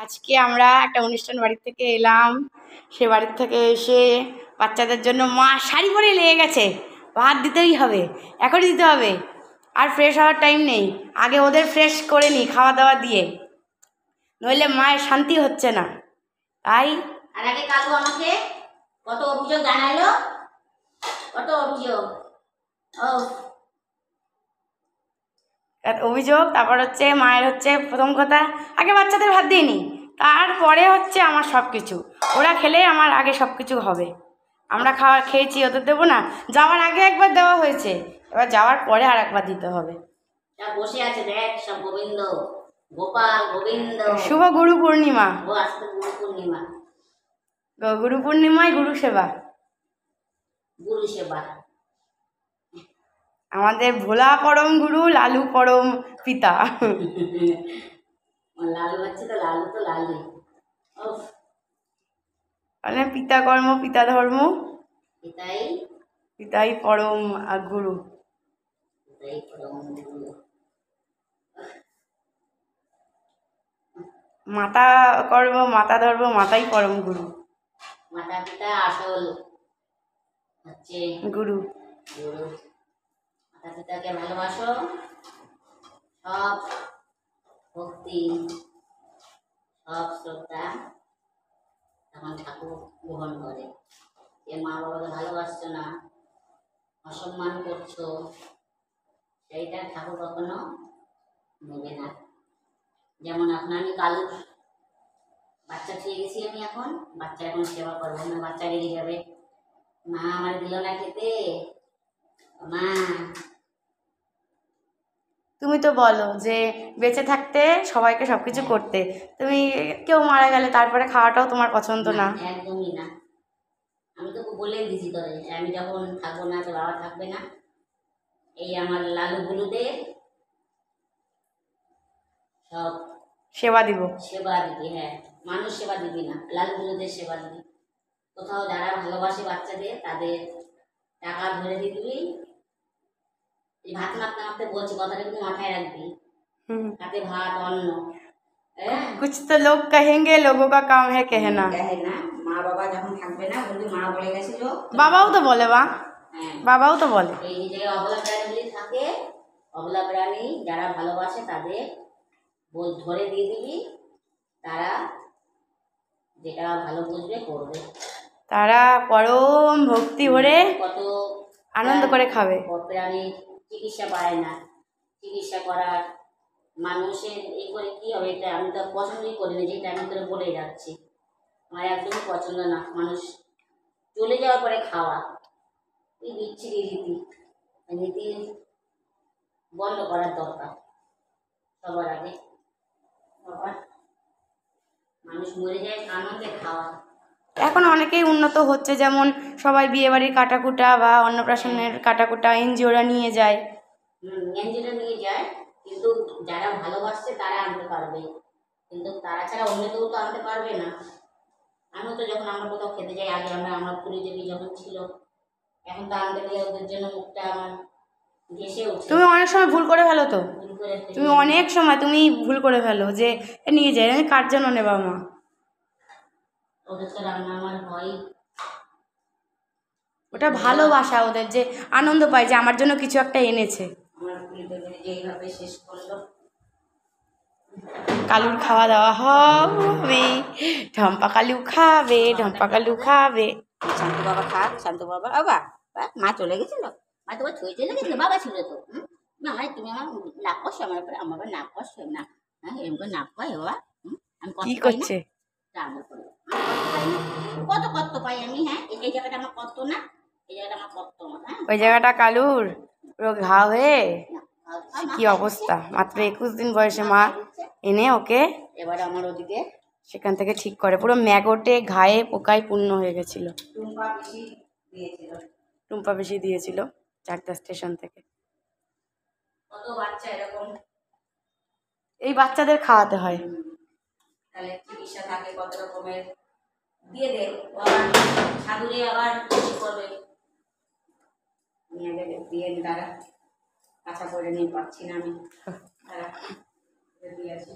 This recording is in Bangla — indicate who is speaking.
Speaker 1: আজকে আমরা একটা অনুষ্ঠান বাড়ির থেকে এলাম। সে বাড়ির থেকে এসে বাচ্চাদের জন্য মা শাড়ি পরে লেগে গেছে, ভাত দিতেই হবে, এখনই দিতে হবে, আর ফ্রেশ হওয়ার টাইম নেই। আগে ওদের ফ্রেশ করে নিই খাওয়া দাওয়া দিয়ে, নইলে মায়ের শান্তি হচ্ছে না। তাই
Speaker 2: আর আগে কালু আমাকে কত অভিযোগ জানালো, কত অভিযোগ।
Speaker 1: অভিযোগ, তারপর হচ্ছে মায়ের হচ্ছে প্রথম কথা আগে বাচ্চাদের ভাত দিইনি, তারপরে হচ্ছে আমার সব কিছু। ওরা খেলে আমার আগে সব কিছু হবে। আমরা খেয়েছি, ওদের দেবো না? যাওয়ার আগে একবার দেওয়া হয়েছে, এবার যাওয়ার পরে আর একবার দিতে হবে।
Speaker 2: বসে আছে দেখ সব, গোবিন্দ গোপাল গোবিন্দ।
Speaker 1: শুভ গুরু পূর্ণিমা।
Speaker 2: ও আজকে গুরু পূর্ণিমা।
Speaker 1: গুরু পূর্ণিমায় গুরু সেবা,
Speaker 2: গুরু সেবা।
Speaker 1: আমাদের ভোলা পরম গুরু, লালু পরম পিতা।
Speaker 2: লালু হচ্ছে তো, লালু তো লালু।
Speaker 1: মানে পিতা কর্ম পিতা ধর্ম,
Speaker 2: পিতাই
Speaker 1: পিতাই পরম গুরু। মাতা কর্ম মাতা ধর্ম, মাতাই পরম গুরু।
Speaker 2: মাতা পিতা আসল হচ্ছে
Speaker 1: গুরু।
Speaker 2: গুরু। মাতা পিতাকে ভালোবাসো, সব ভক্তি সব শ্রদ্ধা তখন ঠাকুর গ্রহণ করে। যে মা বাবাকে ভালোবাসছো না, অসম্মান করছো, সেইটা ঠাকুর কখনো নেবে না। যেমন এখন আমি কালুর বাচ্চা খেয়ে গেছি, আমি এখন বাচ্চা এখন সেবা করবো না, বাচ্চা রেগে যাবে, মা আমার দিল না খেতে। মা
Speaker 1: তুমি তো বলো যে বেঁচে থাকতে সবাইকে সব কিছু করতে, তুমি কেউ মারা গেলে তারপরে খাওয়াটাও তোমার পছন্দ না?
Speaker 2: একদমই না। আমি তো বলেই দিছি তোরে, আমি যখন থাকবো না, তো বাবা থাকবে না, এই আমার লালু গুলুদের সব
Speaker 1: সেবা দিব,
Speaker 2: সেবা দিবি। হ্যাঁ, মানুষ সেবা দিবি না, লালু গুলুদের সেবা দিবি। কোথাও যারা ভালোবাসে বাচ্চাদের, তাদের টাকা ধরে দিয়ে দিবি। এই ভাত মাখতে মাখতে বলছি, কথাটা কিন্তু মাথায় রাখবি। হাতে ভাত, অন্ন।
Speaker 1: कुछ तो लोग कहेंगे, लोगों का काम है कहना।
Speaker 2: कहना। মা বাবা যখন থাকবে না, বলবি মা বলে গেছিল।
Speaker 1: বাবাও তো বলে, মা বাবাও তো বলে।
Speaker 2: এই যে অবলা প্রাণীগুলি থাকে, অবলা প্রাণী যারা ভালোবাসে তাদের ধরে দিয়ে দিবি, তারা যেটা ভালো বুঝবে করবে।
Speaker 1: তারা পরম ভক্তি ভরে
Speaker 2: কত
Speaker 1: আনন্দ করে খাবে।
Speaker 2: প্রাণী চিকিৎসা পায় না, চিকিৎসা করার মানুষের এই করে কি হবে, এটা আমি তো পছন্দই করি না, যেটা আমি তোরে বলে যাচ্ছি। আমার একদমই পছন্দ না মানুষ চলে যাওয়ার পরে খাওয়া, এই বিচ্ছিরি রীতি, নীতি বন্ধ করার দরকার সবার আগে। মানুষ মরে যায় আনন্দে খাওয়া।
Speaker 1: এখন অনেকেই উন্নত হচ্ছে, যেমন সবাই বিয়েবাড়ির কাটাকুটা বা অন্নপ্রাশনের কাটাকুটা এনজিওরা নিয়ে যায়।
Speaker 2: এনজিওরা নিয়ে যায়, কিন্তু যারা ভালোবাসছে তারা আনতে পারবে, কিন্তু তারা ছাড়া অন্য কেউ তো আনতে পারবে না। আমিও তো যখন আমরা কোথাও খেতে যাই, আগে আমরা পুরী দেবী যখন ছিল, এখন তো আনতে গেলে ওদের জন্য মুখটা আমার ঘেসে উঠছে।
Speaker 1: তুমি অনেক সময় ভুল করে ফেলো তো, তুমি অনেক সময় তুমি ভুল করে ফেলো যে নিয়ে যাই, কার জন্য নেবা মা?
Speaker 2: ওদের তো রান্না আমার হয়,
Speaker 1: ওটা ভালোবাসা ওদের, যে আনন্দ পায় যে আমার জন্য কিছু একটা এনেছে।
Speaker 2: আমার পুরী দেবী যেইভাবে শেষ করলো।
Speaker 1: কালুর খাওয়া দাওয়া হবে, ঢম্পা কালু খাবে, ঢম্পা কালু খাবে।
Speaker 2: শান্তু বাবা খাক, শান্তু বাবা। বাবা মা চলে গেছিল, মা তোমার ছুঁয়ে চলে গেছিল, বাবা ছিল তো। আমার তুমি আমার নাক কষ্ট, আমার উপরে আমার নাক কষ্ট না। হ্যাঁ, এরকম করে নাক পাই বাবা। আমি
Speaker 1: কি করছে?
Speaker 2: কত কত পাই আমি। হ্যাঁ, এই জায়গাটা আমার কত না, এই জায়গাটা আমার কত আমার। হ্যাঁ,
Speaker 1: ওই জায়গাটা কালুর পুরো ঘা হয়ে কি অবস্থা। মাত্র 21 দিন বয়সে মা এনে ওকে
Speaker 2: এবার আমার ওদিকে
Speaker 1: সেখান থেকে ঠিক করে, পুরো ম্যাগটে ঘায়ে পোকায় পূর্ণ হয়ে গেছিল। টুম্পা বেশি দিয়েছিল চাকদা স্টেশন থেকে।
Speaker 2: কত বাচ্চা এরকম,
Speaker 1: এই বাচ্চাদের খাওয়াতে হয়,
Speaker 2: তাহলে চিকিৎসা থাকে কত রকমের। দিয়ে দে, আবার সাধুরে আবার বেশি করবে। নিয়ে গেলে দিয়ে দাঁড়া, কাঁচা করে নিয়ে পাচ্ছি না আমি, দাঁড়া দিয়ে আসি।